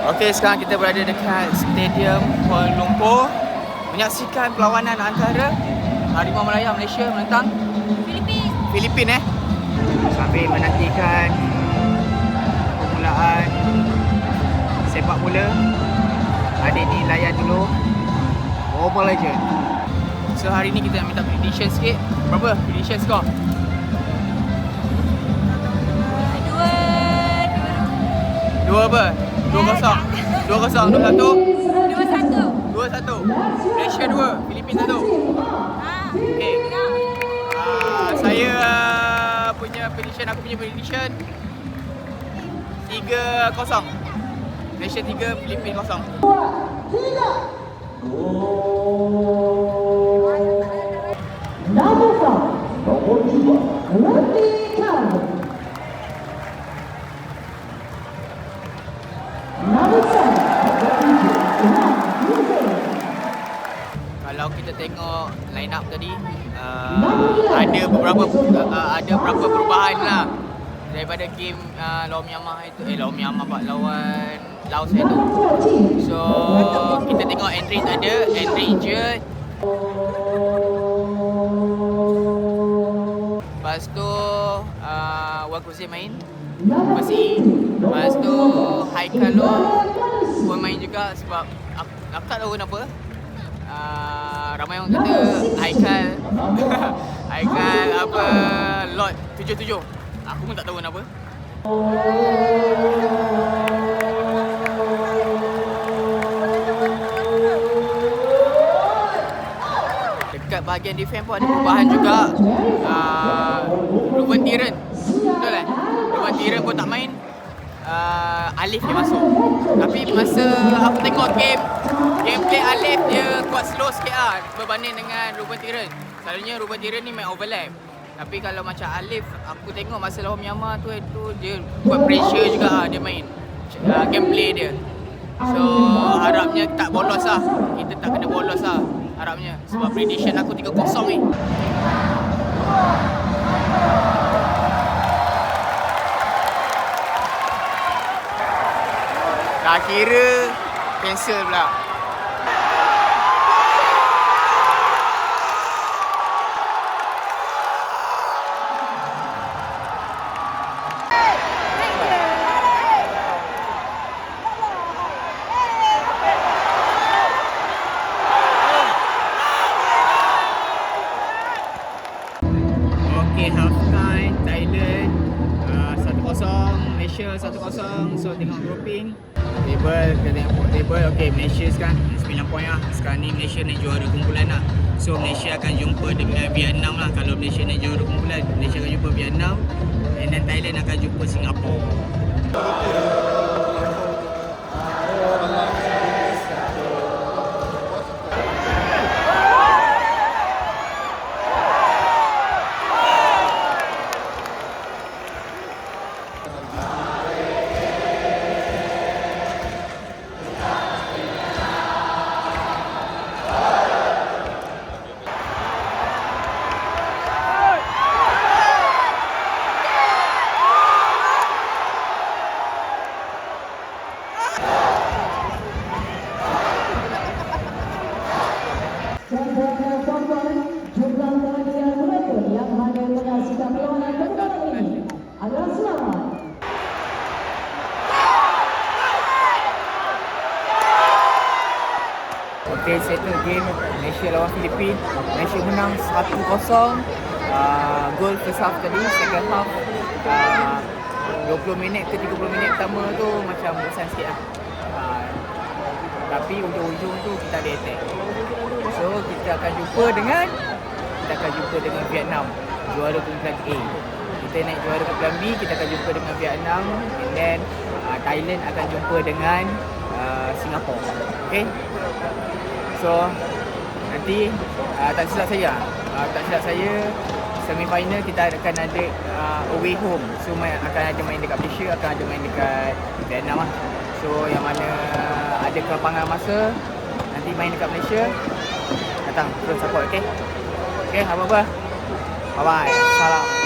Okey, sekarang kita berada dekat Stadium Kuala Lumpur menyaksikan perlawanan antara Harimau Malaya Malaysia menentang Filipin sambil menantikan permulaan sepak bola. Adik ni layan dulu Mobile Legend. So hari ni kita nak minta prediction sikit. Berapa prediction skor? 2 apa? 2-0, 2-0, 2-1, 2-1. Malaysia 2, Filipin 1. Okay. Saya punya prediction, aku punya prediction 3-0. Malaysia 3, Filipin 0. Kalau kita tengok line up tadi, ada beberapa perubahan lah daripada game lawan Myanmar itu, lawan Laos itu. So kita tengok Enric ada, Enric injured. Lepas tu Wakuzi main Besi. Lepas tu Haikalo pun main juga sebab aku tak tahu kenapa. Ramai orang kata Haikal Haikal apa Lot 77. Aku pun tak tahu kenapa. Dekat bahagian defense pun ada perubahan juga. Ruben Tiren, betul kan? Ruben Tiren pun tak main. Alif dia masuk. Tapi masa aku tengok gameplay Alif dia kuat slow sikit lah berbanding dengan Ruben Tiren. Selalunya Ruben Tiren ni main overlap. Tapi kalau macam Alif, aku tengok masa lawan Myanmar tu dia buat pressure juga lah dia main gameplay dia. So harapnya tak bolos lah. Kita tak kena bolos lah harapnya. Sebab prediction aku 3-0 ni. Dah kira cancel pula. Okay, half time Thailand 1-0, Malaysia 1-0. So tengok grouping table, kita tengok table. Okay, Malaysia sekarang 9 poin lah. Sekarang ni Malaysia naik juara kumpulan lah. So Malaysia akan jumpa dengan Vietnam lah. Kalau Malaysia naik juara kumpulan, Malaysia akan jumpa Vietnam. And then Thailand akan jumpa Singapura. Okay, settle game Malaysia lawan Filipin. Malaysia menang 1-0. Gol first half tadi, second half 20 minit ke 30 minit pertama tu macam bosan sikit lah. Tapi ujung-ujung tu kita ada attack. So kita akan jumpa dengan Vietnam, juara kumpulan A. Kita naik juara kumpulan B, kita akan jumpa dengan Vietnam. And then Thailand akan jumpa dengan Singapura. Okay. So nanti tak silap saya semi-final kita akan ada away home. So akan ada main dekat Malaysia, akan ada main dekat Vietnam lah. So yang mana ada kelapangan masa nanti main dekat Malaysia, datang terus support. Okay, apa-apa. Bye bye. Salam.